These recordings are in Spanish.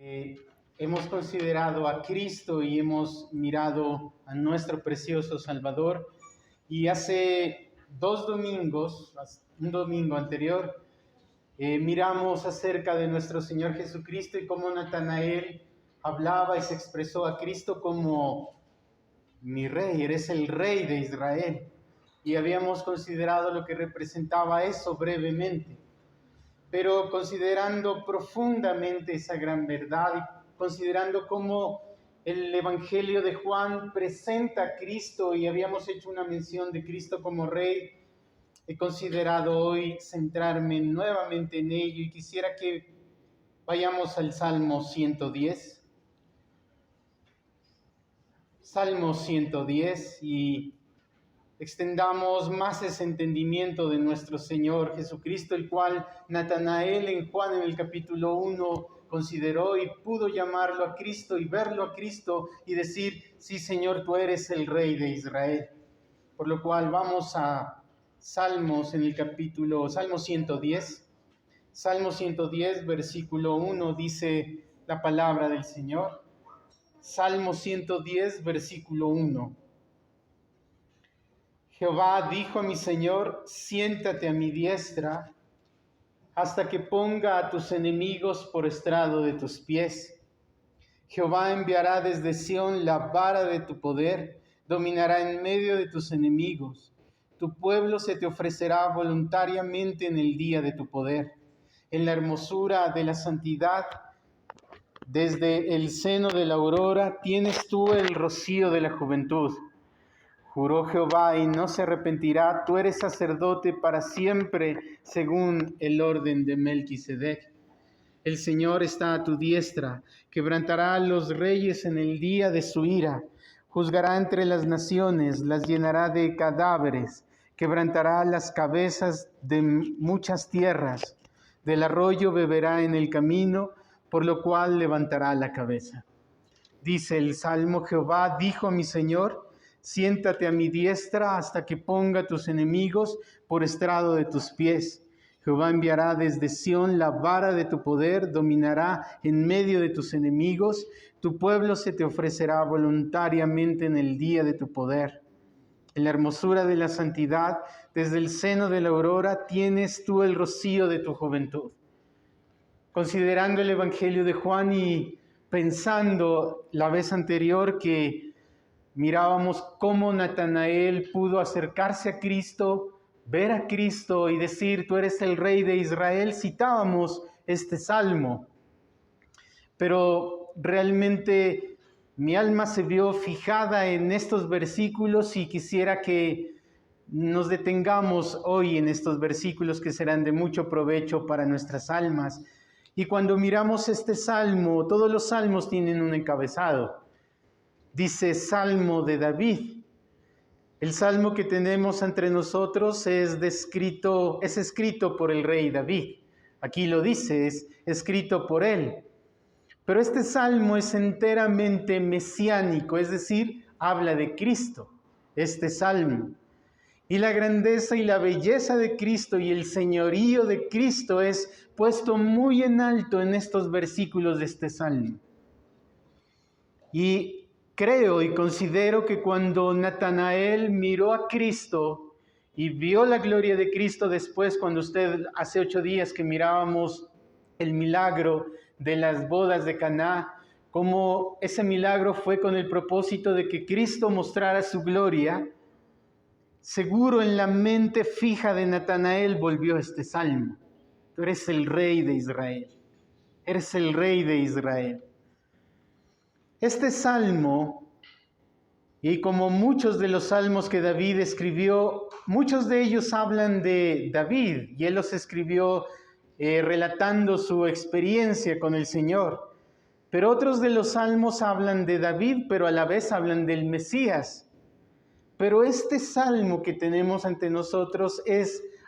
Eh, Hemos considerado a Cristo y hemos mirado a nuestro precioso Salvador. Y hace dos domingos, un domingo anterior, miramos acerca de nuestro Señor Jesucristo y cómo Natanael hablaba y se expresó a Cristo como mi rey, eres el rey de Israel. Y habíamos considerado lo que representaba eso brevemente. Pero considerando profundamente esa gran verdad y considerando cómo el Evangelio de Juan presenta a Cristo y habíamos hecho una mención de Cristo como Rey, he considerado hoy centrarme nuevamente en ello y quisiera que vayamos al Salmo 110. Salmo 110 y extendamos más ese entendimiento de nuestro Señor Jesucristo, el cual Natanael en Juan en el capítulo 1 consideró y pudo llamarlo a Cristo y verlo a Cristo y decir, sí Señor, tú eres el Rey de Israel. Por lo cual vamos a Salmo 110. Salmo 110, versículo 1 dice la palabra del Señor. Salmo 110, versículo 1. Jehová dijo a mi Señor, siéntate a mi diestra, hasta que ponga a tus enemigos por estrado de tus pies. Jehová enviará desde Sión la vara de tu poder, dominará en medio de tus enemigos. Tu pueblo se te ofrecerá voluntariamente en el día de tu poder. En la hermosura de la santidad, desde el seno de la aurora, tienes tú el rocío de la juventud. Juró Jehová y no se arrepentirá, tú eres sacerdote para siempre, según el orden de Melquisedec. El Señor está a tu diestra, quebrantará a los reyes en el día de su ira, juzgará entre las naciones, las llenará de cadáveres, quebrantará las cabezas de muchas tierras, del arroyo beberá en el camino, por lo cual levantará la cabeza. Dice el Salmo, Jehová dijo a mi Señor, siéntate a mi diestra hasta que ponga tus enemigos por estrado de tus pies. Jehová enviará desde Sión la vara de tu poder, dominará en medio de tus enemigos. Tu pueblo se te ofrecerá voluntariamente en el día de tu poder. En la hermosura de la santidad, desde el seno de la aurora, tienes tú el rocío de tu juventud. Considerando el Evangelio de Juan y pensando la vez anterior que mirábamos cómo Natanael pudo acercarse a Cristo, ver a Cristo y decir, tú eres el Rey de Israel, citábamos este salmo. Pero realmente mi alma se vio fijada en estos versículos y quisiera que nos detengamos hoy en estos versículos que serán de mucho provecho para nuestras almas. Y cuando miramos este salmo, todos los salmos tienen un encabezado. Dice Salmo de David. El salmo que tenemos entre nosotros es escrito por el rey David. Aquí lo dice, es escrito por él. Pero este salmo es enteramente mesiánico, es decir, habla de Cristo, este salmo. Y la grandeza y la belleza de Cristo y el señorío de Cristo es puesto muy en alto en estos versículos de este salmo. Y creo y considero que cuando Natanael miró a Cristo y vio la gloria de Cristo después, cuando hace 8 días que mirábamos el milagro de las bodas de Caná, como ese milagro fue con el propósito de que Cristo mostrara su gloria, seguro en la mente fija de Natanael volvió este salmo. Tú eres el Rey de Israel. Eres el Rey de Israel. Este salmo, y como muchos de los salmos que David escribió, muchos de ellos hablan de David, y él los escribió relatando su experiencia con el Señor. Pero otros de los salmos hablan de David, pero a la vez hablan del Mesías. Pero este salmo que tenemos ante nosotros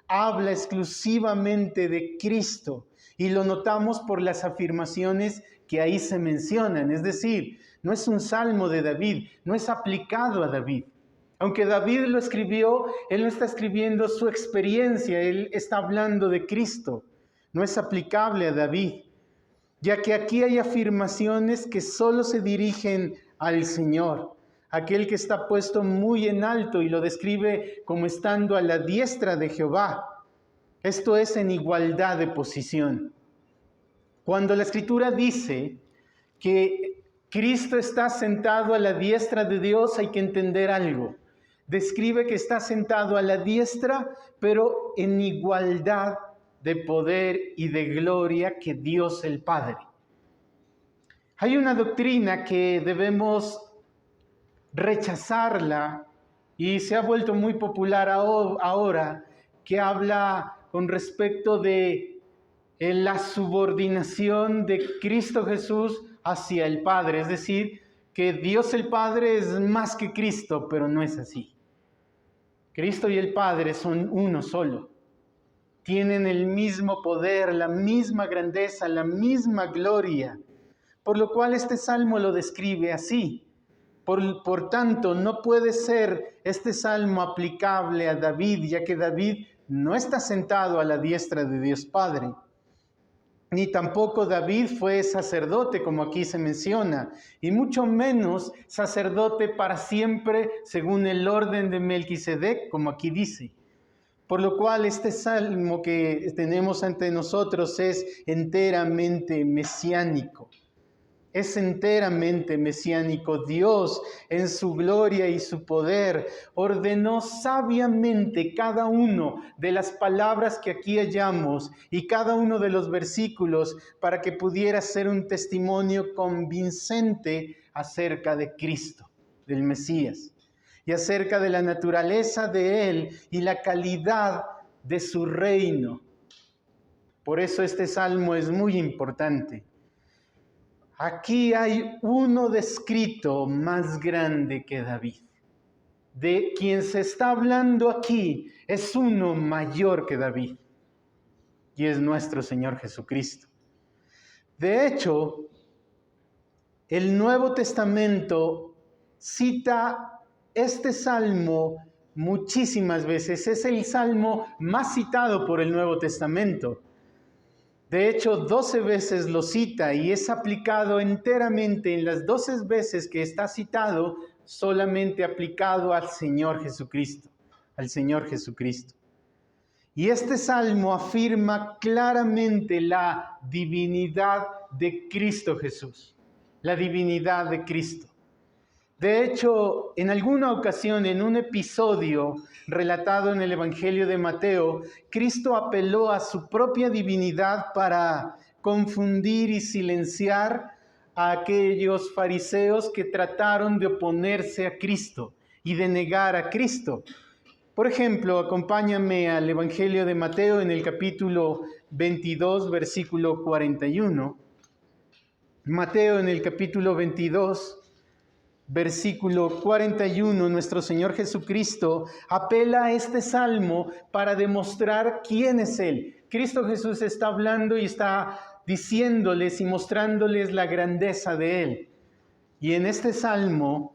habla exclusivamente de Cristo, y lo notamos por las afirmaciones que ahí se mencionan. Es decir, no es un salmo de David, no es aplicado a David. Aunque David lo escribió, él no está escribiendo su experiencia, él está hablando de Cristo. No es aplicable a David. ya que aquí hay afirmaciones que solo se dirigen al Señor, aquel que está puesto muy en alto, y lo describe como estando a la diestra de Jehová. Esto es en igualdad de posición. Cuando la Escritura dice que Cristo está sentado a la diestra de Dios, hay que entender algo. Describe que está sentado a la diestra, pero en igualdad de poder y de gloria que Dios el Padre. Hay una doctrina que debemos rechazarla, y se ha vuelto muy popular ahora, que habla con respecto de la subordinación de Cristo Jesús hacia el Padre, es decir, que Dios el Padre es más que Cristo, pero no es así. Cristo y el Padre son uno solo. Tienen el mismo poder, la misma grandeza, la misma gloria, por lo cual este salmo lo describe así. Por tanto, no puede ser este salmo aplicable a David, ya que David no está sentado a la diestra de Dios Padre. Ni tampoco David fue sacerdote, como aquí se menciona, y mucho menos sacerdote para siempre, según el orden de Melquisedec, como aquí dice. Por lo cual este salmo que tenemos ante nosotros es enteramente mesiánico. Es enteramente mesiánico. Dios, en su gloria y su poder, ordenó sabiamente cada uno de las palabras que aquí hallamos y cada uno de los versículos para que pudiera ser un testimonio convincente acerca de Cristo, del Mesías, y acerca de la naturaleza de Él y la calidad de su reino. Por eso este salmo es muy importante. Aquí hay uno descrito más grande que David. De quien se está hablando aquí es uno mayor que David, y es nuestro Señor Jesucristo. De hecho, el Nuevo Testamento cita este salmo muchísimas veces. Es el salmo más citado por el Nuevo Testamento. De hecho, 12 veces lo cita y es aplicado enteramente en las 12 veces que está citado, solamente aplicado al Señor Jesucristo, al Señor Jesucristo. Y este salmo afirma claramente la divinidad de Cristo Jesús, la divinidad de Cristo. De hecho, en alguna ocasión, en un episodio relatado en el Evangelio de Mateo, Cristo apeló a su propia divinidad para confundir y silenciar a aquellos fariseos que trataron de oponerse a Cristo y de negar a Cristo. Por ejemplo, acompáñame al Evangelio de Mateo en el capítulo 22, versículo 41. Mateo en el capítulo 22, versículo 41, nuestro Señor Jesucristo apela a este salmo para demostrar quién es Él. Cristo Jesús está hablando y está diciéndoles y mostrándoles la grandeza de Él. Y en este salmo,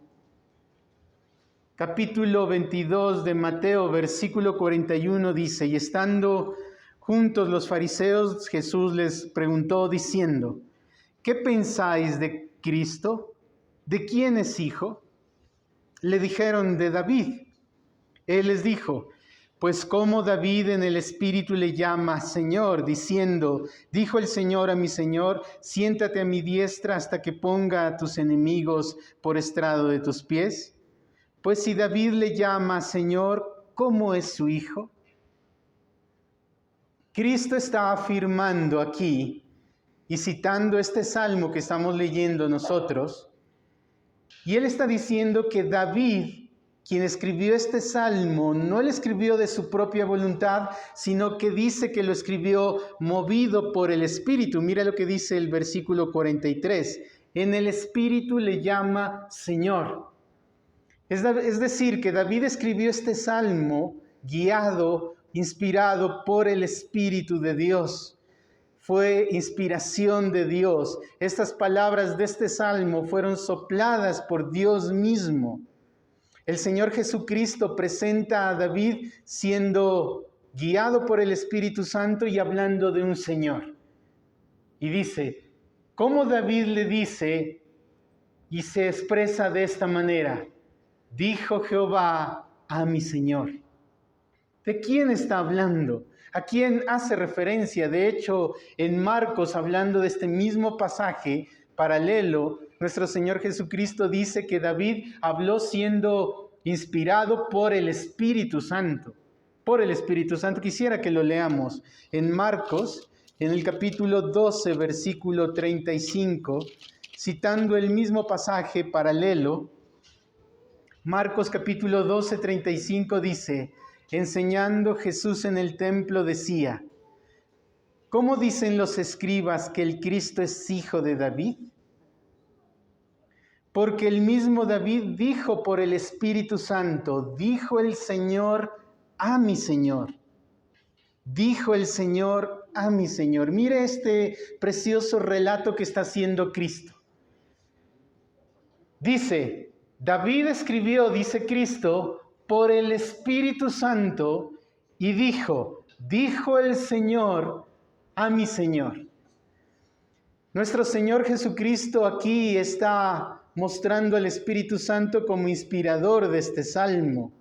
capítulo 22 de Mateo, versículo 41 dice: y estando juntos los fariseos, Jesús les preguntó diciendo: ¿qué pensáis de Cristo? ¿De quién es hijo? Le dijeron: de David. Él les dijo: pues como David en el Espíritu le llama Señor, diciendo: dijo el Señor a mi Señor, siéntate a mi diestra hasta que ponga a tus enemigos por estrado de tus pies. Pues si David le llama Señor, ¿cómo es su hijo? Cristo está afirmando aquí y citando este salmo que estamos leyendo nosotros, y él está diciendo que David, quien escribió este salmo, no lo escribió de su propia voluntad, sino que dice que lo escribió movido por el Espíritu. Mira lo que dice el versículo 43. En el Espíritu le llama Señor. Es decir, que David escribió este salmo guiado, inspirado por el Espíritu de Dios. Fue inspiración de Dios. Estas palabras de este salmo fueron sopladas por Dios mismo. El Señor Jesucristo presenta a David siendo guiado por el Espíritu Santo y hablando de un Señor. Y dice: cómo David le dice y se expresa de esta manera: dijo Jehová a mi Señor. ¿De quién está hablando? ¿A quién hace referencia? De hecho, en Marcos, hablando de este mismo pasaje paralelo, nuestro Señor Jesucristo dice que David habló siendo inspirado por el Espíritu Santo. Por el Espíritu Santo. Quisiera que lo leamos en Marcos, en el capítulo 12, versículo 35, citando el mismo pasaje paralelo. Marcos capítulo 12, 35 dice: enseñando Jesús en el templo decía: ¿cómo dicen los escribas que el Cristo es hijo de David? Porque el mismo David dijo por el Espíritu Santo: dijo el Señor a mi Señor. Dijo el Señor a mi Señor. Mire este precioso relato que está haciendo Cristo. Dice, David escribió, dice Cristo, por el Espíritu Santo y dijo el Señor a mi Señor. Nuestro Señor Jesucristo aquí está mostrando al Espíritu Santo como inspirador de este salmo.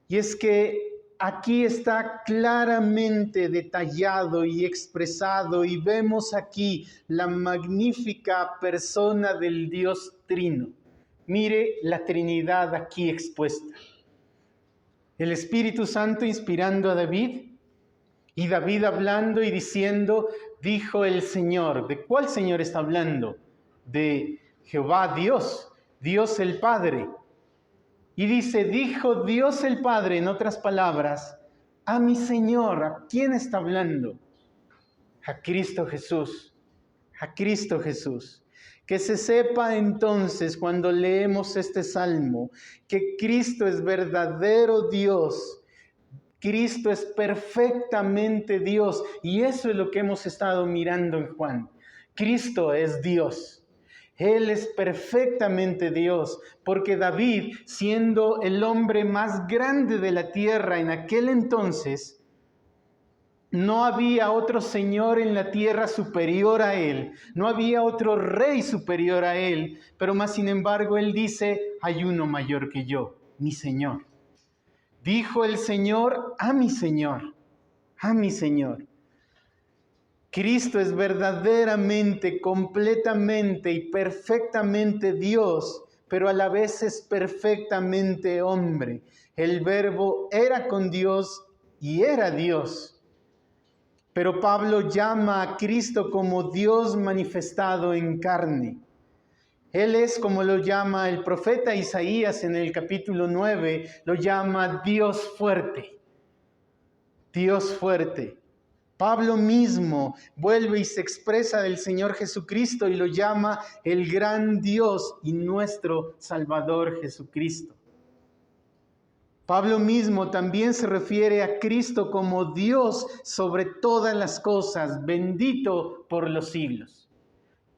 Y es que aquí está claramente detallado y expresado, y vemos aquí la magnífica persona del Dios Trino. Mire la Trinidad aquí expuesta. El Espíritu Santo inspirando a David, y David hablando y diciendo, dijo el Señor. ¿De cuál Señor está hablando? De Jehová Dios, Dios el Padre. Y dice, dijo Dios el Padre, en otras palabras, a mi Señor. ¿A quién está hablando? A Cristo Jesús. A Cristo Jesús. Que se sepa entonces cuando leemos este salmo que Cristo es verdadero Dios. Cristo es perfectamente Dios. Y eso es lo que hemos estado mirando en Juan. Cristo es Dios. Él es perfectamente Dios, porque David, siendo el hombre más grande de la tierra en aquel entonces, no había otro Señor en la tierra superior a Él, no había otro Rey superior a Él, pero más sin embargo Él dice, hay uno mayor que yo, mi Señor. Dijo el Señor a mi Señor, a mi Señor. Cristo es verdaderamente, completamente y perfectamente Dios, pero a la vez es perfectamente hombre. El Verbo era con Dios y era Dios. Pero Pablo llama a Cristo como Dios manifestado en carne. Él es, como lo llama el profeta Isaías en el capítulo 9, lo llama Dios fuerte. Dios fuerte. Pablo mismo vuelve y se expresa del Señor Jesucristo y lo llama el gran Dios y nuestro Salvador Jesucristo. Pablo mismo también se refiere a Cristo como Dios sobre todas las cosas, bendito por los siglos.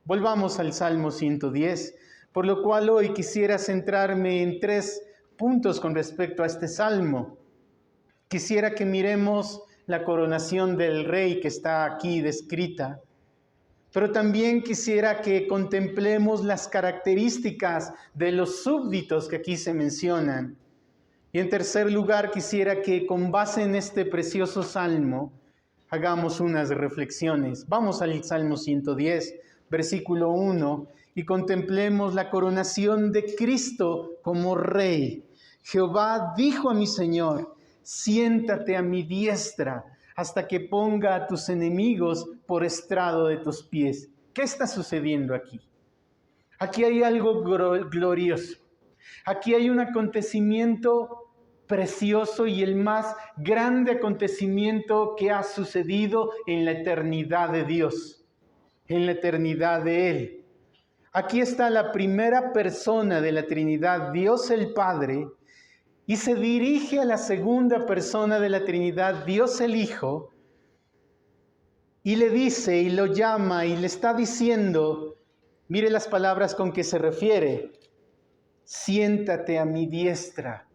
Volvamos al Salmo 110, por lo cual hoy quisiera centrarme en 3 puntos con respecto a este Salmo. Quisiera que miremos la coronación del rey que está aquí descrita, pero también quisiera que contemplemos las características de los súbditos que aquí se mencionan. Y en tercer lugar, quisiera que con base en este precioso salmo hagamos unas reflexiones. Vamos al Salmo 110, versículo 1, y contemplemos la coronación de Cristo como Rey. Jehová dijo a mi Señor, siéntate a mi diestra hasta que ponga a tus enemigos por estrado de tus pies. ¿Qué está sucediendo aquí? Aquí hay algo glorioso. Aquí hay un acontecimiento precioso y el más grande acontecimiento que ha sucedido en la eternidad de Dios, en la eternidad de Él. Aquí está la primera persona de la Trinidad, Dios el Padre, y se dirige a la segunda persona de la Trinidad, Dios el Hijo, y le dice y lo llama y le está diciendo, mire las palabras con que se refiere, siéntate a mi diestra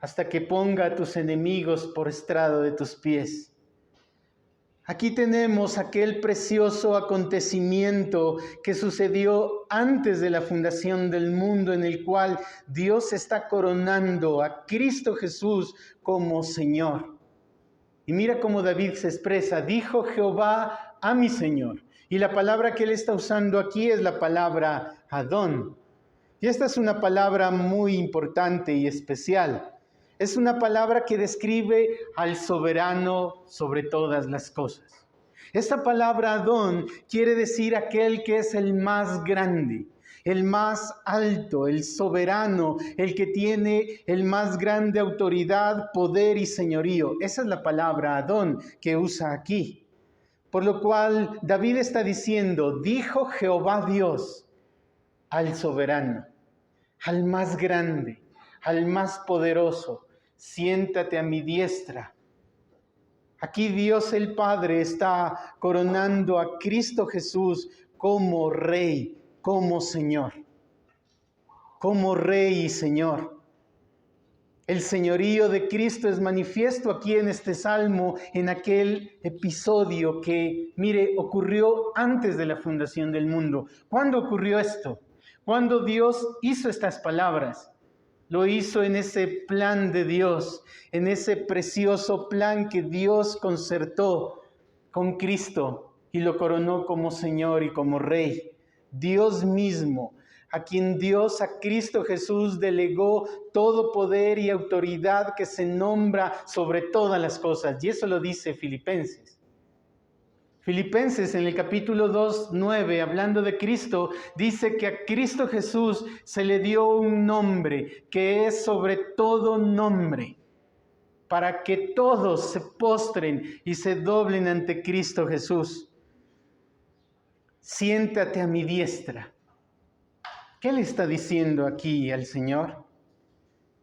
hasta que ponga a tus enemigos por estrado de tus pies. Aquí tenemos aquel precioso acontecimiento que sucedió antes de la fundación del mundo, en el cual Dios está coronando a Cristo Jesús como Señor. Y mira cómo David se expresa: dijo Jehová a mi Señor. Y la palabra que él está usando aquí es la palabra Adón. Y esta es una palabra muy importante y especial. Es una palabra que describe al soberano sobre todas las cosas. Esta palabra Adón quiere decir aquel que es el más grande, el más alto, el soberano, el que tiene el más grande autoridad, poder y señorío. Esa es la palabra Adón que usa aquí. Por lo cual David está diciendo: dijo Jehová Dios al soberano, al más grande, al más poderoso: siéntate a mi diestra. Aquí Dios el Padre está coronando a Cristo Jesús como Rey, como Señor. Como Rey y Señor. El señorío de Cristo es manifiesto aquí en este salmo, en aquel episodio que, mire, ocurrió antes de la fundación del mundo. ¿Cuándo ocurrió esto? ¿Cuándo Dios hizo estas palabras? Lo hizo en ese plan de Dios, en ese precioso plan que Dios concertó con Cristo y lo coronó como Señor y como Rey. Dios mismo, a quien Dios, a Cristo Jesús, delegó todo poder y autoridad que se nombra sobre todas las cosas. Y eso lo dice Filipenses. Filipenses en el capítulo 2:9, hablando de Cristo, dice que a Cristo Jesús se le dio un nombre que es sobre todo nombre, para que todos se postren y se doblen ante Cristo Jesús. Siéntate a mi diestra. ¿Qué le está diciendo aquí al Señor?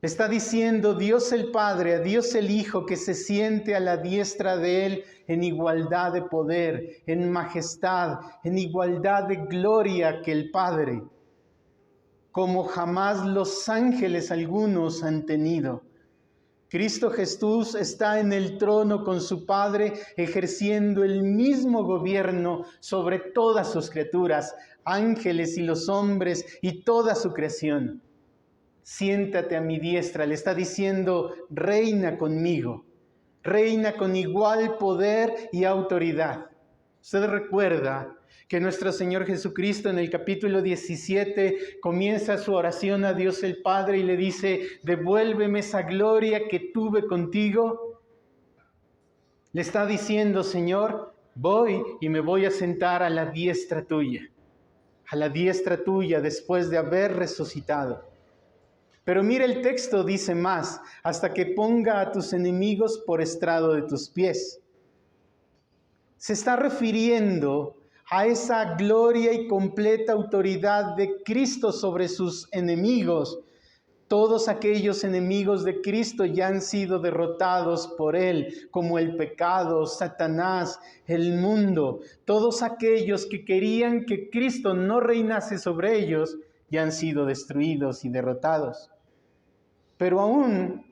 Le está diciendo Dios el Padre, a Dios el Hijo, que se siente a la diestra de Él en igualdad de poder, en majestad, en igualdad de gloria que el Padre, como jamás los ángeles algunos han tenido. Cristo Jesús está en el trono con su Padre, ejerciendo el mismo gobierno sobre todas sus criaturas, ángeles y los hombres y toda su creación. Siéntate a mi diestra, le está diciendo: reina conmigo, reina con igual poder y autoridad. Usted recuerda que nuestro Señor Jesucristo en el capítulo 17 comienza su oración a Dios el Padre y le dice: devuélveme esa gloria que tuve contigo. Le está diciendo: Señor, voy y me voy a sentar a la diestra tuya después de haber resucitado. Pero mira, el texto dice más: hasta que ponga a tus enemigos por estrado de tus pies. Se está refiriendo a esa gloria y completa autoridad de Cristo sobre sus enemigos. Todos aquellos enemigos de Cristo ya han sido derrotados por Él, como el pecado, Satanás, el mundo. Todos aquellos que querían que Cristo no reinase sobre ellos, ya han sido destruidos y derrotados. Pero aún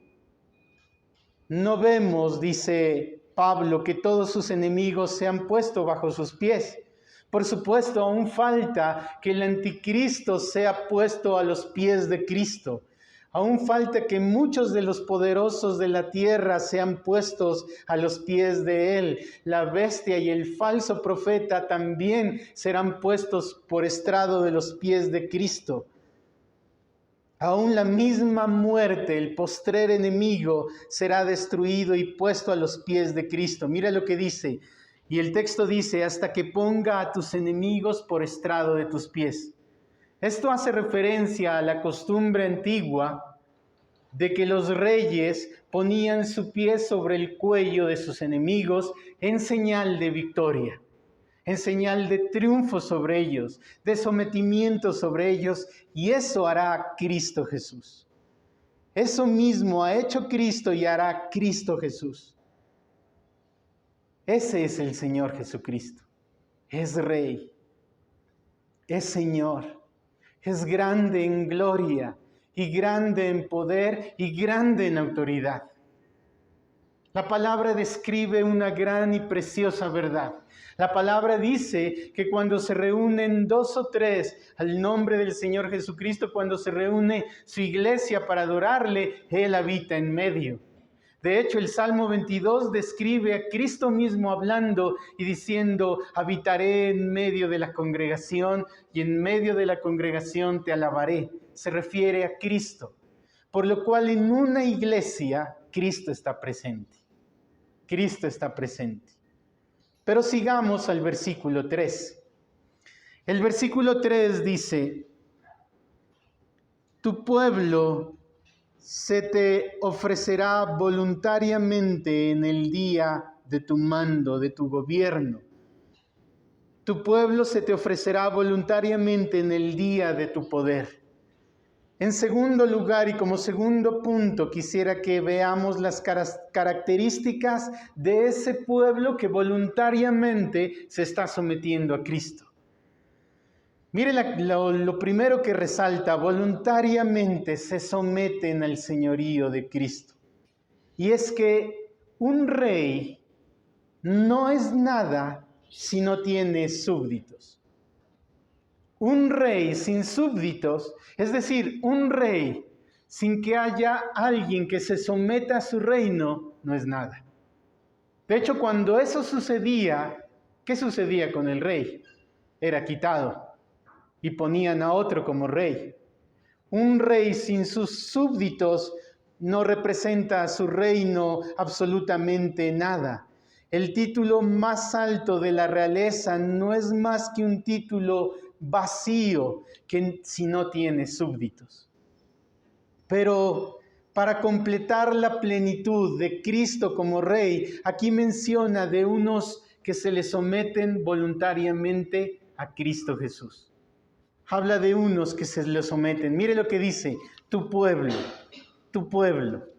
no vemos, dice Pablo, que todos sus enemigos se han puesto bajo sus pies. Por supuesto, aún falta que el anticristo sea puesto a los pies de Cristo. Aún falta que muchos de los poderosos de la tierra sean puestos a los pies de Él. La bestia y el falso profeta también serán puestos por estrado de los pies de Cristo. Aún la misma muerte, el postrer enemigo, será destruido y puesto a los pies de Cristo. Mira lo que dice. Y el texto dice: hasta que ponga a tus enemigos por estrado de tus pies. Esto hace referencia a la costumbre antigua de que los reyes ponían su pie sobre el cuello de sus enemigos en señal de victoria, en señal de triunfo sobre ellos, de sometimiento sobre ellos, y eso hará Cristo Jesús. Eso mismo ha hecho Cristo y hará Cristo Jesús. Ese es el Señor Jesucristo. Es Rey, es Señor, es grande en gloria y grande en poder y grande en autoridad. La palabra describe una gran y preciosa verdad. La palabra dice que cuando se reúnen dos o tres al nombre del Señor Jesucristo, cuando se reúne su iglesia para adorarle, Él habita en medio. De hecho, el Salmo 22 describe a Cristo mismo hablando y diciendo: habitaré en medio de la congregación y en medio de la congregación te alabaré. Se refiere a Cristo. Por lo cual en una iglesia Cristo está presente. Cristo está presente. Pero sigamos al versículo 3. El versículo 3 dice: tu pueblo se te ofrecerá voluntariamente en el día de tu mando, de tu gobierno. Tu pueblo se te ofrecerá voluntariamente en el día de tu poder. En segundo lugar, y como segundo punto, quisiera que veamos las características de ese pueblo que voluntariamente se está sometiendo a Cristo. Mire lo primero que resalta: voluntariamente se someten al señorío de Cristo. Y es que un rey no es nada si no tiene súbditos. Un rey sin súbditos, es decir, un rey sin que haya alguien que se someta a su reino, no es nada. De hecho, cuando eso sucedía, ¿qué sucedía con el rey? Era quitado y ponían a otro como rey. Un rey sin sus súbditos no representa a su reino absolutamente nada. El título más alto de la realeza no es más que un título vacío que si no tiene súbditos. Pero para completar la plenitud de Cristo como Rey, aquí menciona de unos que se le someten voluntariamente a Cristo Jesús. Habla de unos que se le someten. Mire lo que dice: tu pueblo, tu pueblo.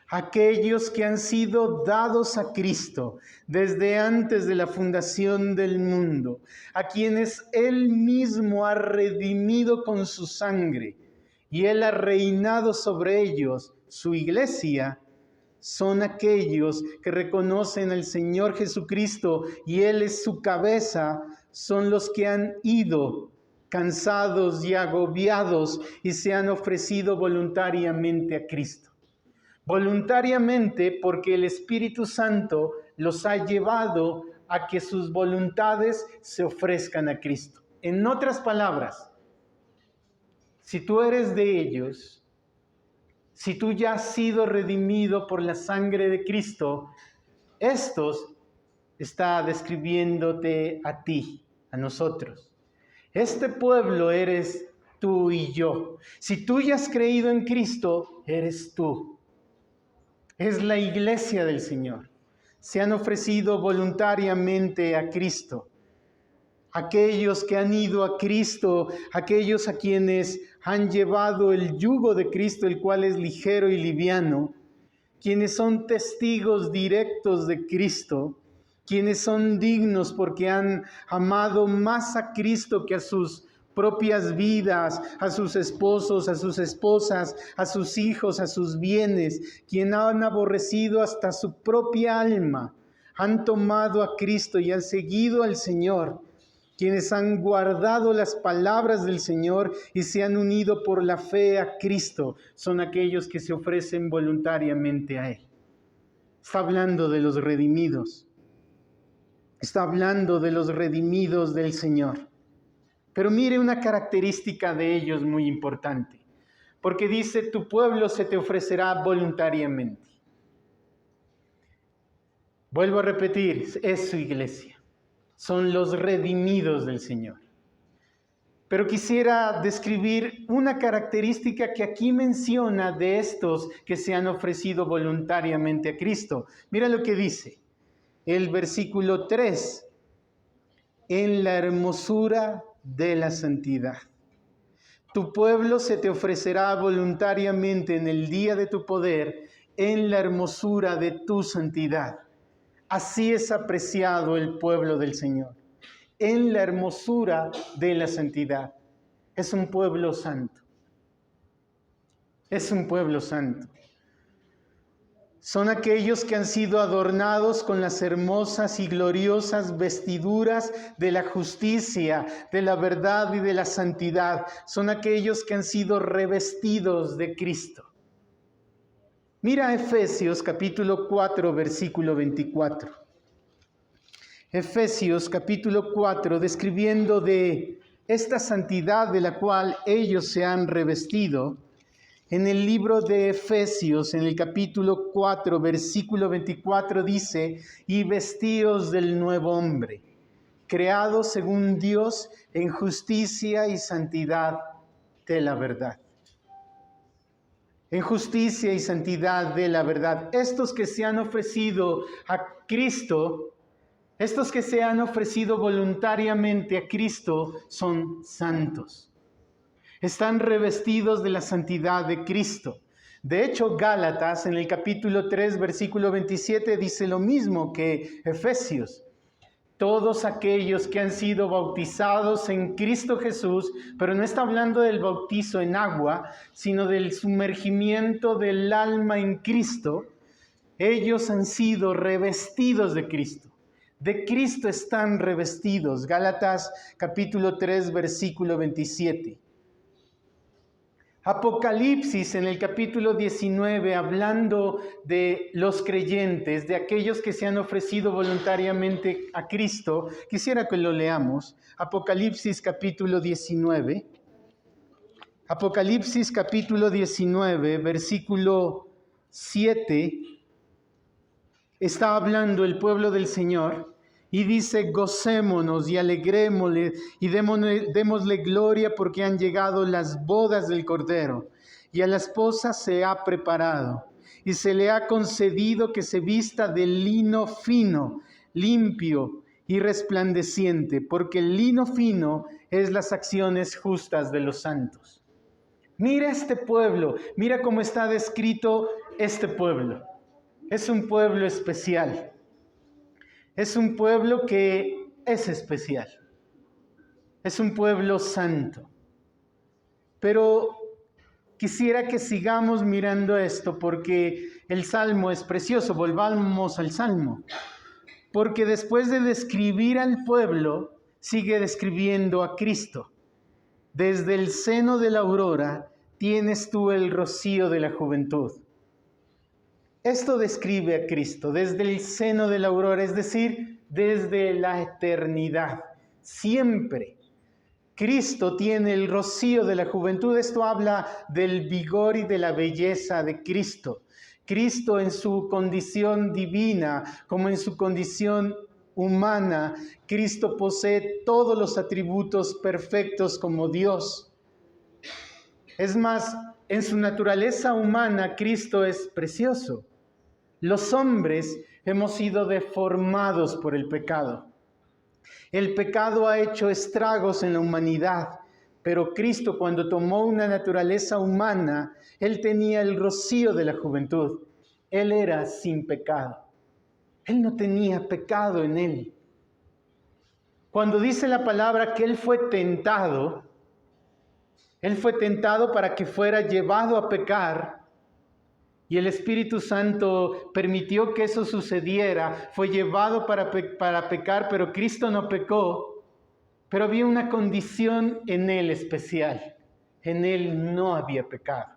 Aquellos que han sido dados a Cristo desde antes de la fundación del mundo, a quienes Él mismo ha redimido con su sangre y Él ha reinado sobre ellos, su iglesia, son aquellos que reconocen al Señor Jesucristo y Él es su cabeza, son los que han ido cansados y agobiados y se han ofrecido voluntariamente a Cristo. Voluntariamente, porque el Espíritu Santo los ha llevado a que sus voluntades se ofrezcan a Cristo. En otras palabras, si tú eres de ellos, si tú ya has sido redimido por la sangre de Cristo, estos está describiéndote a ti, a nosotros. Este pueblo eres tú y yo. Si tú ya has creído en Cristo, eres tú. Es la iglesia del Señor. Se han ofrecido voluntariamente a Cristo. Aquellos que han ido a Cristo, aquellos a quienes han llevado el yugo de Cristo, el cual es ligero y liviano, quienes son testigos directos de Cristo, quienes son dignos porque han amado más a Cristo que a sus propias vidas, a sus esposos, a sus esposas, a sus hijos, a sus bienes, quienes han aborrecido hasta su propia alma, han tomado a Cristo y han seguido al Señor, quienes han guardado las palabras del Señor y se han unido por la fe a Cristo, son aquellos que se ofrecen voluntariamente a Él. Está hablando de los redimidos. Está hablando de los redimidos del Señor. Pero mire una característica de ellos muy importante, porque dice: tu pueblo se te ofrecerá voluntariamente. Vuelvo a repetir, es su iglesia. Son los redimidos del Señor. Pero quisiera describir una característica que aquí menciona de estos que se han ofrecido voluntariamente a Cristo. Mira lo que dice el versículo 3. En la hermosura de la santidad. Tu pueblo se te ofrecerá voluntariamente en el día de tu poder, en la hermosura de tu santidad. Así es apreciado el pueblo del Señor, en la hermosura de la santidad. Es un pueblo santo. Es un pueblo santo. Son aquellos que han sido adornados con las hermosas y gloriosas vestiduras de la justicia, de la verdad y de la santidad. Son aquellos que han sido revestidos de Cristo. Mira Efesios capítulo 4, versículo 24. Efesios capítulo 4, describiendo de esta santidad de la cual ellos se han revestido. En el libro de Efesios, en el capítulo 4, versículo 24, dice: y vestíos del nuevo hombre, creado según Dios en justicia y santidad de la verdad. En justicia y santidad de la verdad. Estos que se han ofrecido a Cristo, estos que se han ofrecido voluntariamente a Cristo, son santos. Están revestidos de la santidad de Cristo. De hecho, Gálatas, en el capítulo 3, versículo 27, dice lo mismo que Efesios. Todos aquellos que han sido bautizados en Cristo Jesús, pero no está hablando del bautizo en agua, sino del sumergimiento del alma en Cristo, ellos han sido revestidos de Cristo. De Cristo están revestidos. Gálatas capítulo 3, versículo 27. Apocalipsis en el capítulo 19, hablando de los creyentes, de aquellos que se han ofrecido voluntariamente a Cristo, quisiera que lo leamos. Apocalipsis capítulo 19. Apocalipsis capítulo 19, versículo 7, está hablando el pueblo del Señor. Y dice: gocémonos y alegrémosle y démosle gloria, porque han llegado las bodas del Cordero, y a la esposa se ha preparado, y se le ha concedido que se vista de lino fino, limpio y resplandeciente, porque el lino fino es las acciones justas de los santos. Mira este pueblo, mira cómo está descrito este pueblo. Es un pueblo especial. Es un pueblo que es especial. Es un pueblo santo. Pero quisiera que sigamos mirando esto, porque el Salmo es precioso. Volvamos al Salmo. Porque después de describir al pueblo, sigue describiendo a Cristo. Desde el seno de la aurora tienes tú el rocío de la juventud. Esto describe a Cristo desde el seno de la aurora, es decir, desde la eternidad. Siempre Cristo tiene el rocío de la juventud. Esto habla del vigor y de la belleza de Cristo. Cristo en su condición divina como en su condición humana, Cristo posee todos los atributos perfectos como Dios. Es más, en su naturaleza humana, Cristo es precioso. Los hombres hemos sido deformados por el pecado. El pecado ha hecho estragos en la humanidad, pero Cristo, cuando tomó una naturaleza humana, Él tenía el rocío de la juventud. Él era sin pecado. Él no tenía pecado en Él. Cuando dice la palabra que Él fue tentado para que fuera llevado a pecar, y el Espíritu Santo permitió que eso sucediera. Fue llevado para pecar, pero Cristo no pecó. Pero había una condición en Él especial. En Él no había pecado.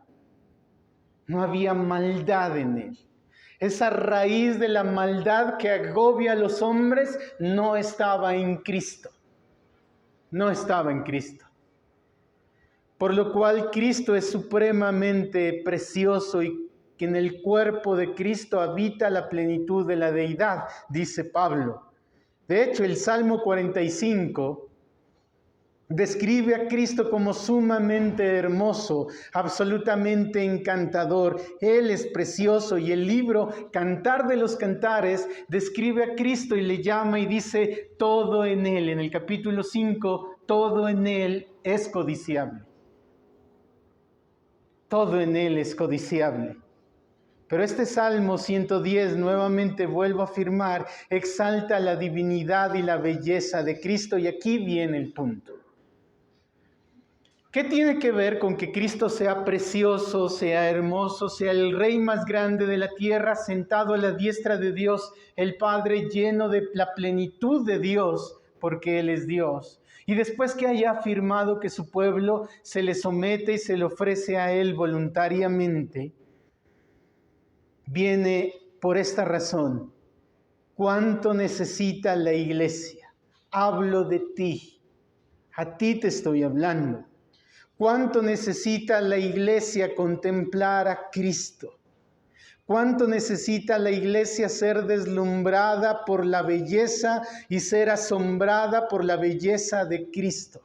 No había maldad en Él. Esa raíz de la maldad que agobia a los hombres no estaba en Cristo. No estaba en Cristo. Por lo cual Cristo es supremamente precioso, y que en el cuerpo de Cristo habita la plenitud de la deidad, dice Pablo. De hecho, el Salmo 45 describe a Cristo como sumamente hermoso, absolutamente encantador. Él es precioso, y el libro Cantar de los Cantares describe a Cristo y le llama y dice: todo en Él, en el capítulo 5, todo en Él es codiciable. Todo en Él es codiciable. Pero este Salmo 110, nuevamente vuelvo a afirmar, exalta la divinidad y la belleza de Cristo, y aquí viene el punto. ¿Qué tiene que ver con que Cristo sea precioso, sea hermoso, sea el Rey más grande de la tierra, sentado a la diestra de Dios, el Padre, lleno de la plenitud de Dios, porque Él es Dios? Y después que haya afirmado que su pueblo se le somete y se le ofrece a Él voluntariamente, viene por esta razón. ¿Cuánto necesita la iglesia? Hablo de ti. A ti te estoy hablando. ¿Cuánto necesita la iglesia contemplar a Cristo? ¿Cuánto necesita la iglesia ser deslumbrada por la belleza y ser asombrada por la belleza de Cristo?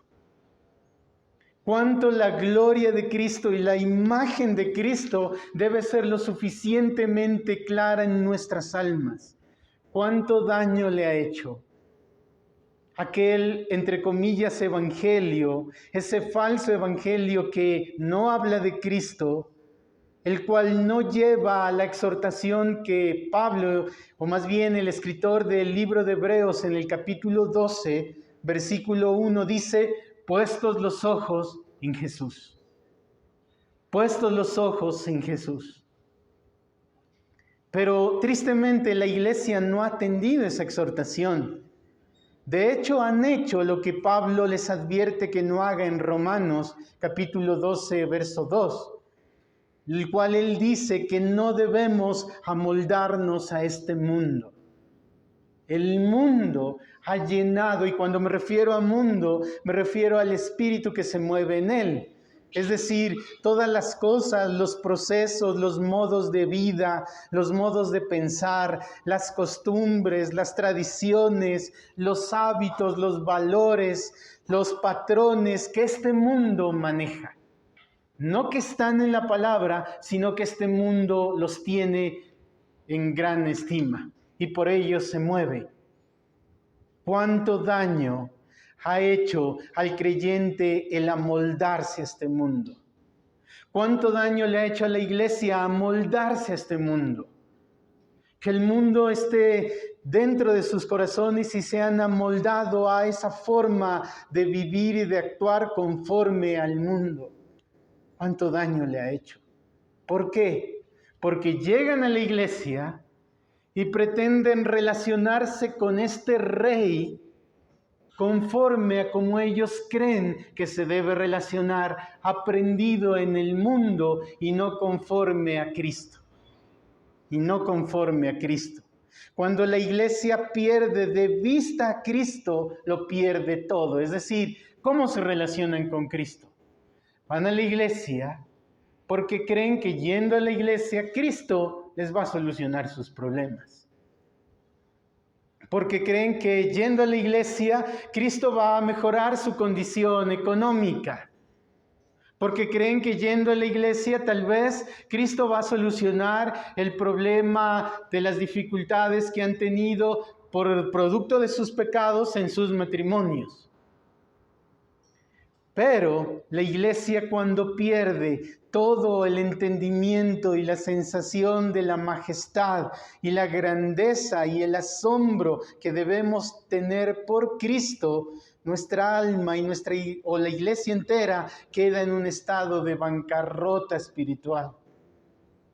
¿Cuánto la gloria de Cristo y la imagen de Cristo debe ser lo suficientemente clara en nuestras almas? ¿Cuánto daño le ha hecho aquel, entre comillas, evangelio, ese falso evangelio que no habla de Cristo, el cual no lleva a la exhortación que Pablo, o más bien el escritor del libro de Hebreos en el capítulo 12, versículo 1, dice: puestos los ojos en Jesús. Puestos los ojos en Jesús. Pero tristemente la iglesia no ha atendido esa exhortación. De hecho, han hecho lo que Pablo les advierte que no haga en Romanos capítulo 12, verso 2, el cual él dice que no debemos amoldarnos a este mundo. El mundo ha llenado, y cuando me refiero a mundo, me refiero al espíritu que se mueve en él. Es decir, todas las cosas, los procesos, los modos de vida, los modos de pensar, las costumbres, las tradiciones, los hábitos, los valores, los patrones que este mundo maneja. No que están en la palabra, sino que este mundo los tiene en gran estima y por ello se mueve. ¿Cuánto daño ha hecho al creyente el amoldarse a este mundo? ¿Cuánto daño le ha hecho a la iglesia amoldarse a este mundo? Que el mundo esté dentro de sus corazones y se han amoldado a esa forma de vivir y de actuar conforme al mundo. ¿Cuánto daño le ha hecho? ¿Por qué? Porque llegan a la iglesia y pretenden relacionarse con este rey conforme a como ellos creen que se debe relacionar, aprendido en el mundo y no conforme a Cristo. Y no conforme a Cristo. Cuando la iglesia pierde de vista a Cristo, lo pierde todo. Es decir, ¿cómo se relacionan con Cristo? Van a la iglesia porque creen que yendo a la iglesia, Cristo les va a solucionar sus problemas. Porque creen que yendo a la iglesia, Cristo va a mejorar su condición económica. Porque creen que yendo a la iglesia, tal vez Cristo va a solucionar el problema de las dificultades que han tenido por el producto de sus pecados en sus matrimonios. Pero la iglesia, cuando pierde todo el entendimiento y la sensación de la majestad y la grandeza y el asombro que debemos tener por Cristo, nuestra alma y la iglesia entera queda en un estado de bancarrota espiritual.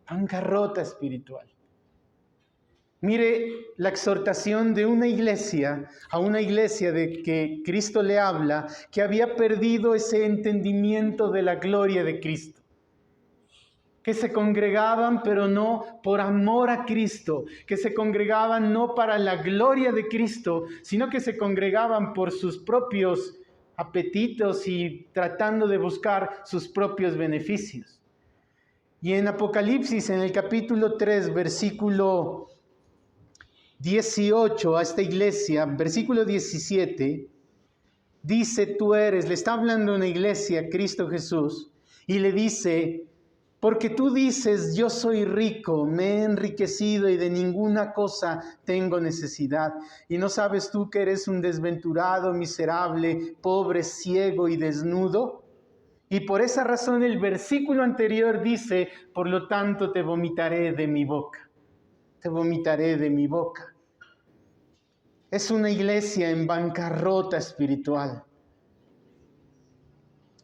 Bancarrota espiritual. Mire la exhortación de una iglesia, a una iglesia de que Cristo le habla, que había perdido ese entendimiento de la gloria de Cristo. Que se congregaban, pero no por amor a Cristo. Que se congregaban no para la gloria de Cristo, sino que se congregaban por sus propios apetitos y tratando de buscar sus propios beneficios. Y en Apocalipsis, en el capítulo 3, versículo 18 a esta iglesia, versículo 17, dice: tú eres, le está hablando una iglesia, Cristo Jesús, y le dice: porque tú dices, yo soy rico, me he enriquecido y de ninguna cosa tengo necesidad. Y no sabes tú que eres un desventurado, miserable, pobre, ciego y desnudo. Y por esa razón el versículo anterior dice: por lo tanto te vomitaré de mi boca. Te vomitaré de mi boca. Es una iglesia en bancarrota espiritual.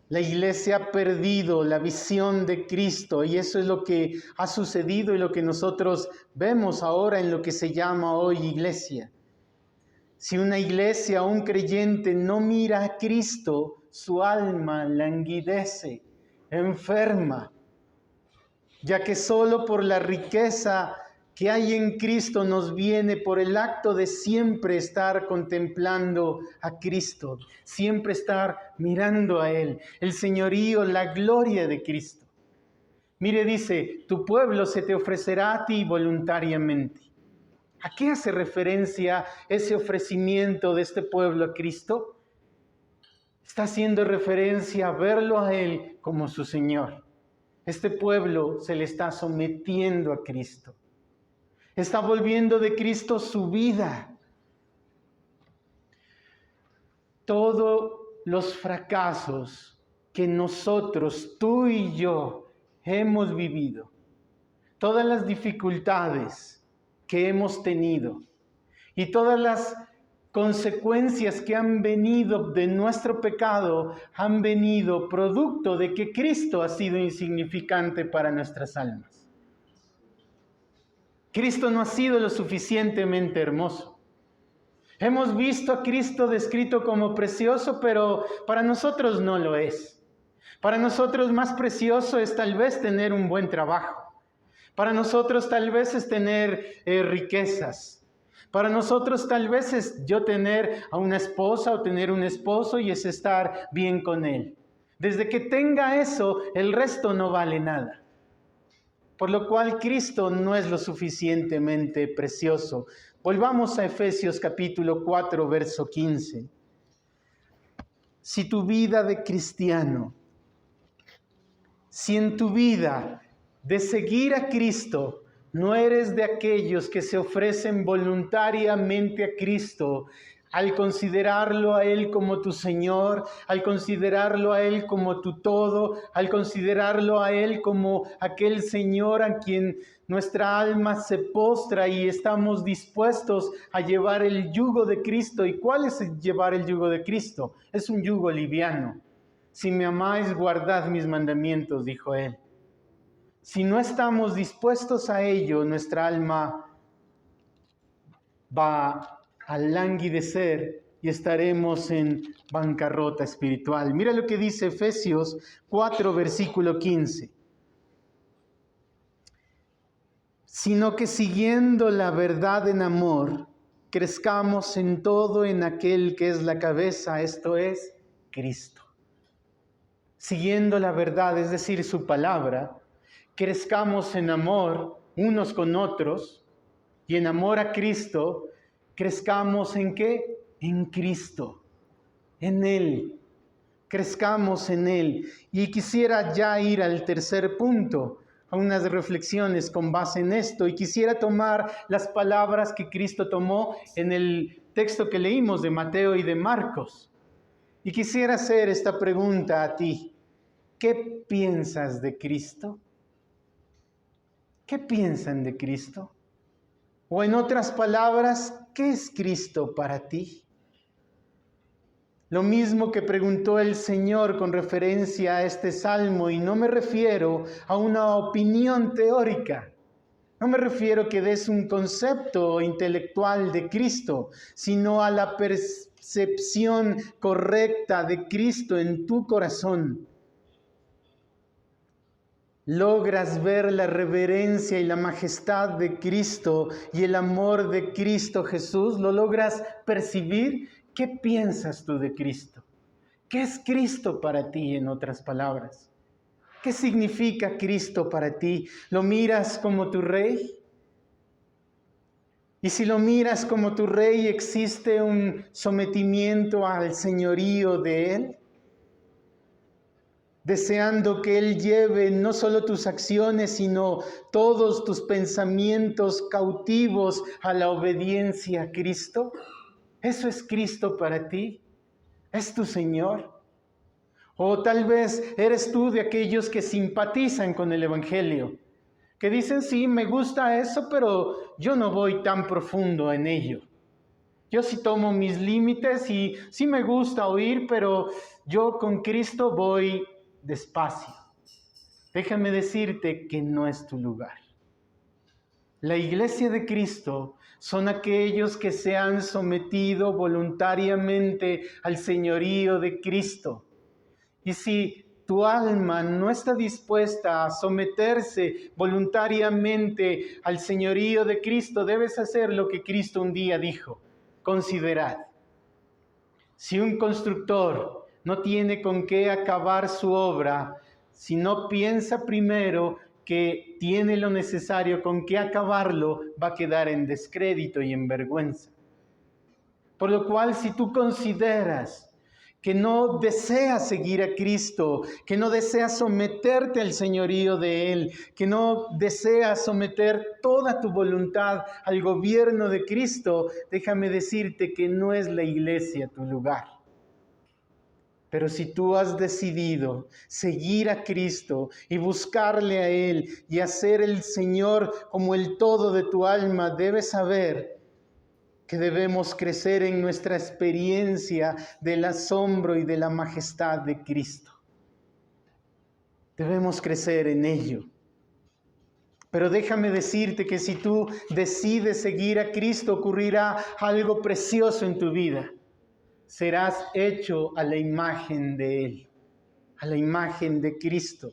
La iglesia ha perdido la visión de Cristo y eso es lo que ha sucedido y lo que nosotros vemos ahora en lo que se llama hoy iglesia. Si una iglesia o un creyente no mira a Cristo, su alma languidece, enferma, ya que solo por la riqueza que hay en Cristo nos viene por el acto de siempre estar contemplando a Cristo, siempre estar mirando a Él, el señorío, la gloria de Cristo. Mire, dice, tu pueblo se te ofrecerá a ti voluntariamente. ¿A qué hace referencia ese ofrecimiento de este pueblo a Cristo? Está haciendo referencia a verlo a Él como su Señor. Este pueblo se le está sometiendo a Cristo. Está volviendo de Cristo su vida. Todos los fracasos que nosotros, tú y yo, hemos vivido, todas las dificultades que hemos tenido y todas las consecuencias que han venido de nuestro pecado, han venido producto de que Cristo ha sido insignificante para nuestras almas. Cristo no ha sido lo suficientemente hermoso. Hemos visto a Cristo descrito como precioso, pero para nosotros no lo es. Para nosotros más precioso es tal vez tener un buen trabajo. Para nosotros tal vez es tener riquezas. Para nosotros tal vez es yo tener a una esposa o tener un esposo y es estar bien con él. Desde que tenga eso, el resto no vale nada. Por lo cual Cristo no es lo suficientemente precioso. Volvamos a Efesios capítulo 4, verso 15. Si tu vida de cristiano, si en tu vida de seguir a Cristo, no eres de aquellos que se ofrecen voluntariamente a Cristo, al considerarlo a Él como tu Señor, al considerarlo a Él como tu todo, al considerarlo a Él como aquel Señor a quien nuestra alma se postra y estamos dispuestos a llevar el yugo de Cristo. ¿Y cuál es llevar el yugo de Cristo? Es un yugo liviano. Si me amáis, guardad mis mandamientos, dijo Él. Si no estamos dispuestos a ello, nuestra alma va a languidecer y estaremos en bancarrota espiritual. Mira lo que dice Efesios 4, versículo 15. Sino que siguiendo la verdad en amor, crezcamos en todo en aquel que es la cabeza, esto es Cristo. Siguiendo la verdad, es decir, su palabra, crezcamos en amor unos con otros y en amor a Cristo. ¿Crezcamos en qué? En Cristo, en Él. Crezcamos en Él. Y quisiera ya ir al tercer punto, a unas reflexiones con base en esto. Y quisiera tomar las palabras que Cristo tomó en el texto que leímos de Mateo y de Marcos. Y quisiera hacer esta pregunta a ti. ¿Qué piensas de Cristo? ¿Qué piensan de Cristo? O en otras palabras, ¿qué es Cristo para ti? Lo mismo que preguntó el Señor con referencia a este salmo, y no me refiero a una opinión teórica. No me refiero que des un concepto intelectual de Cristo, sino a la percepción correcta de Cristo en tu corazón. ¿Logras ver la reverencia y la majestad de Cristo y el amor de Cristo Jesús? ¿Lo logras percibir? ¿Qué piensas tú de Cristo? ¿Qué es Cristo para ti, en otras palabras? ¿Qué significa Cristo para ti? ¿Lo miras como tu Rey? Y si lo miras como tu Rey, ¿existe un sometimiento al señorío de Él? Deseando que Él lleve no solo tus acciones, sino todos tus pensamientos cautivos a la obediencia a Cristo. ¿Eso es Cristo para ti? ¿Es tu Señor? O tal vez eres tú de aquellos que simpatizan con el Evangelio, que dicen, sí, me gusta eso, pero yo no voy tan profundo en ello. Yo sí tomo mis límites y sí me gusta oír, pero yo con Cristo voy despacio. Déjame decirte que no es tu lugar. La iglesia de Cristo son aquellos que se han sometido voluntariamente al señorío de Cristo. Y si tu alma no está dispuesta a someterse voluntariamente al señorío de Cristo, debes hacer lo que Cristo un día dijo: considerad. Si un constructor no tiene con qué acabar su obra, si no piensa primero que tiene lo necesario con qué acabarlo, va a quedar en descrédito y en vergüenza. Por lo cual, si tú consideras que no deseas seguir a Cristo, que no deseas someterte al señorío de Él, que no deseas someter toda tu voluntad al gobierno de Cristo, déjame decirte que no es la iglesia tu lugar. Pero si tú has decidido seguir a Cristo y buscarle a Él y hacer el Señor como el todo de tu alma, debes saber que debemos crecer en nuestra experiencia del asombro y de la majestad de Cristo. Debemos crecer en ello. Pero déjame decirte que si tú decides seguir a Cristo, ocurrirá algo precioso en tu vida. Serás hecho a la imagen de Él, a la imagen de Cristo.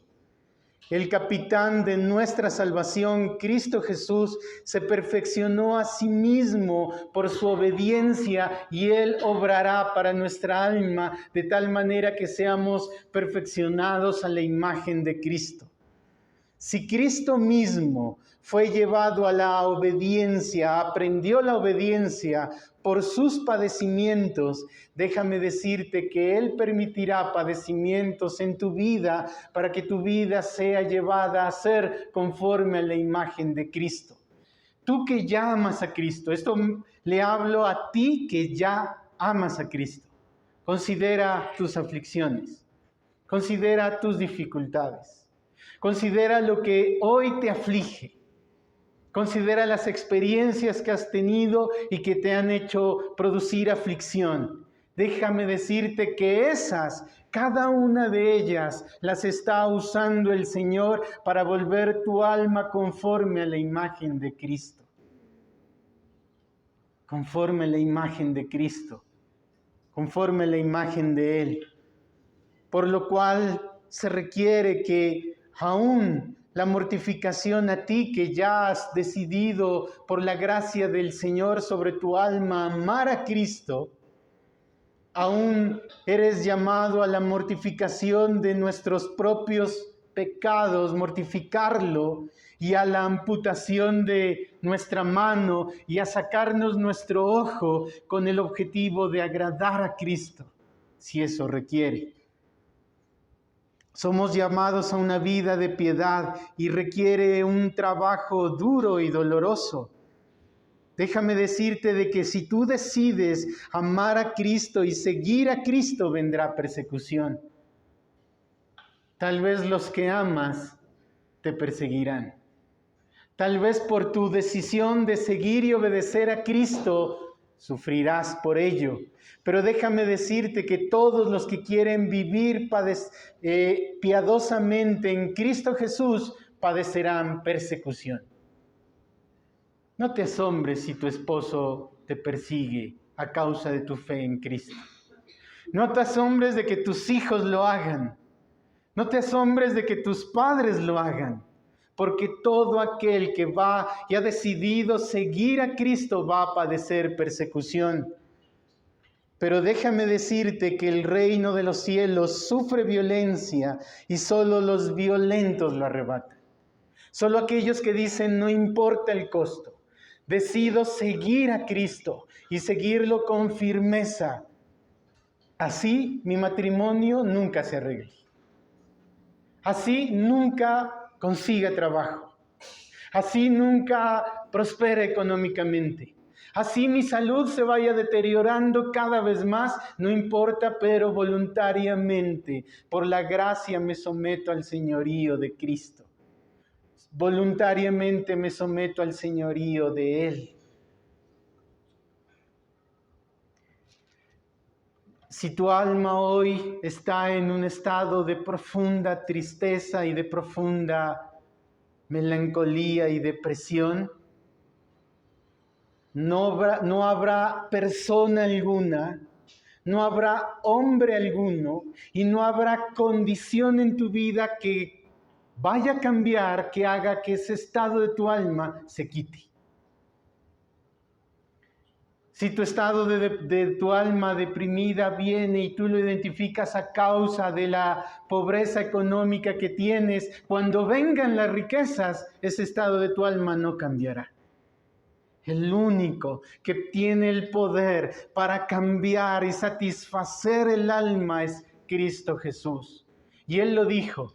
El capitán de nuestra salvación, Cristo Jesús, se perfeccionó a sí mismo por su obediencia y Él obrará para nuestra alma de tal manera que seamos perfeccionados a la imagen de Cristo. Si Cristo mismo fue llevado a la obediencia, aprendió la obediencia por sus padecimientos, déjame decirte que Él permitirá padecimientos en tu vida para que tu vida sea llevada a ser conforme a la imagen de Cristo. Tú que ya amas a Cristo, esto le hablo a ti que ya amas a Cristo. Considera tus aflicciones, considera tus dificultades. Considera lo que hoy te aflige. Considera las experiencias que has tenido y que te han hecho producir aflicción. Déjame decirte que cada una de ellas, las está usando el Señor para volver tu alma conforme a la imagen de Cristo. Conforme a la imagen de Cristo. Conforme a la imagen de Él. Por lo cual se requiere que aún la mortificación a ti que ya has decidido por la gracia del Señor sobre tu alma amar a Cristo, aún eres llamado a la mortificación de nuestros propios pecados, mortificarlo, y a la amputación de nuestra mano y a sacarnos nuestro ojo con el objetivo de agradar a Cristo, si eso requiere. Somos llamados a una vida de piedad y requiere un trabajo duro y doloroso. Déjame decirte de que si tú decides amar a Cristo y seguir a Cristo, vendrá persecución. Tal vez los que amas te perseguirán. Tal vez por tu decisión de seguir y obedecer a Cristo, sufrirás por ello. Pero déjame decirte que todos los que quieren vivir piadosamente en Cristo Jesús padecerán persecución. No te asombres si tu esposo te persigue a causa de tu fe en Cristo. No te asombres de que tus hijos lo hagan. No te asombres de que tus padres lo hagan. Porque todo aquel que va y ha decidido seguir a Cristo va a padecer persecución. Pero déjame decirte que el reino de los cielos sufre violencia y solo los violentos lo arrebatan. Solo aquellos que dicen no importa el costo, decido seguir a Cristo y seguirlo con firmeza. Así mi matrimonio nunca se arregle. Así nunca consiga trabajo. Así nunca prospere económicamente. Así mi salud se vaya deteriorando cada vez más, no importa, pero voluntariamente, por la gracia me someto al señorío de Cristo. Voluntariamente me someto al señorío de Él. Si tu alma hoy está en un estado de profunda tristeza y de profunda melancolía y depresión, no habrá persona alguna, no habrá hombre alguno y no habrá condición en tu vida que vaya a cambiar, que haga que ese estado de tu alma se quite. Si tu estado de tu alma deprimida viene y tú lo identificas a causa de la pobreza económica que tienes, cuando vengan las riquezas, ese estado de tu alma no cambiará. El único que tiene el poder para cambiar y satisfacer el alma es Cristo Jesús. Y Él lo dijo,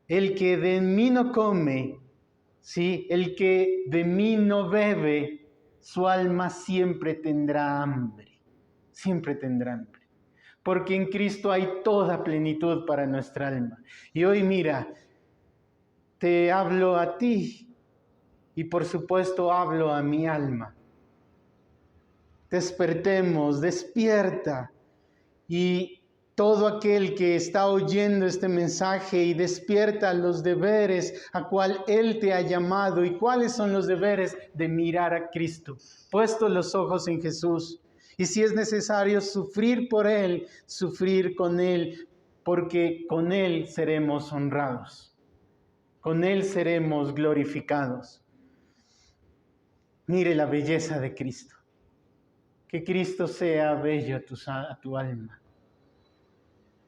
el que de mí no come, ¿sí? El que de mí no bebe, su alma siempre tendrá hambre, siempre tendrá hambre. Porque en Cristo hay toda plenitud para nuestra alma. Y hoy mira, te hablo a ti y por supuesto hablo a mi alma. Despertemos, despierta. Y todo aquel que está oyendo este mensaje y despierta los deberes a cual Él te ha llamado. ¿Y cuáles son los deberes? De mirar a Cristo, puestos los ojos en Jesús. Y si es necesario sufrir por Él, sufrir con Él, porque con Él seremos honrados. Con Él seremos glorificados. Mire la belleza de Cristo. Que Cristo sea bello a tu alma.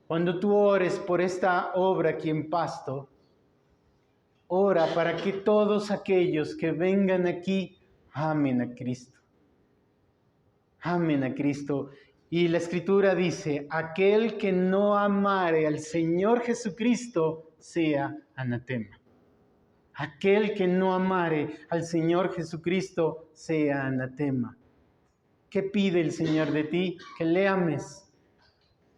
Cuando tú ores por esta obra aquí en Pasto, ora para que todos aquellos que vengan aquí amen a Cristo. Amen a Cristo. Y la Escritura dice, aquel que no amare al Señor Jesucristo sea anatema. Aquel que no amare al Señor Jesucristo sea anatema. ¿Qué pide el Señor de ti? Que le ames.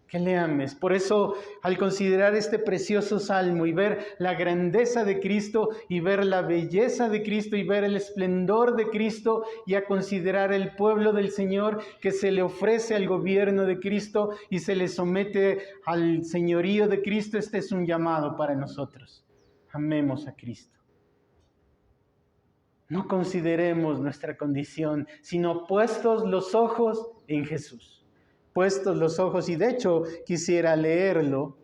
Que le ames. Por eso, al considerar este precioso salmo y ver la grandeza de Cristo y ver la belleza de Cristo y ver el esplendor de Cristo y a considerar el pueblo del Señor que se le ofrece al gobierno de Cristo y se le somete al señorío de Cristo, este es un llamado para nosotros. Amemos a Cristo. No consideremos nuestra condición, sino puestos los ojos en Jesús. Puestos los ojos, y de hecho quisiera leerlo,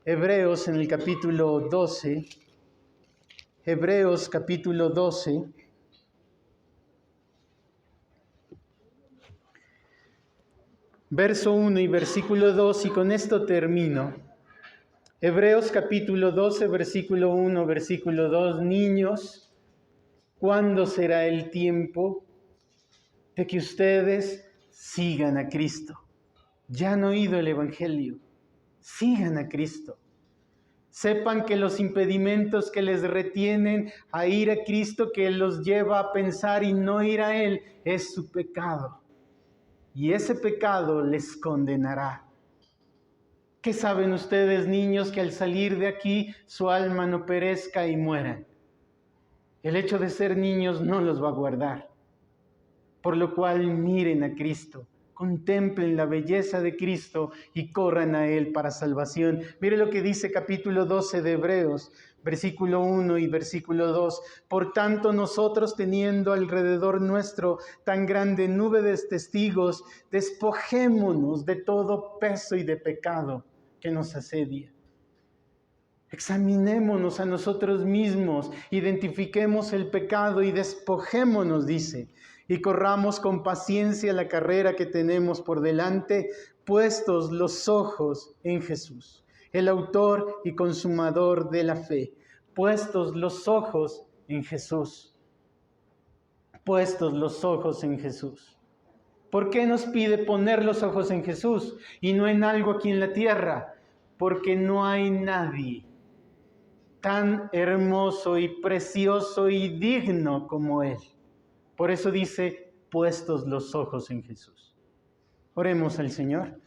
Hebreos en el capítulo 12, Hebreos capítulo 12, verso 1 y versículo 2, y con esto termino. Hebreos capítulo 12, versículo 1, versículo 2, niños, ¿cuándo será el tiempo de que ustedes sigan a Cristo? Ya han oído el Evangelio. Sigan a Cristo. Sepan que los impedimentos que les retienen a ir a Cristo, que los lleva a pensar y no ir a Él, es su pecado. Y ese pecado les condenará. ¿Qué saben ustedes, niños, que al salir de aquí su alma no perezca y mueran? El hecho de ser niños no los va a guardar. Por lo cual miren a Cristo, contemplen la belleza de Cristo y corran a Él para salvación. Mire lo que dice capítulo 12 de Hebreos, versículo 1 y versículo 2. Por tanto, nosotros teniendo alrededor nuestro tan grande nube de testigos, despojémonos de todo peso y de pecado que nos asedia. Examinémonos a nosotros mismos, identifiquemos el pecado y despojémonos, dice, y corramos con paciencia la carrera que tenemos por delante, puestos los ojos en Jesús, el autor y consumador de la fe. Puestos los ojos en Jesús. Puestos los ojos en Jesús. ¿Por qué nos pide poner los ojos en Jesús y no en algo aquí en la tierra? Porque no hay nadie tan hermoso y precioso y digno como Él. Por eso dice, puestos los ojos en Jesús. Oremos al Señor.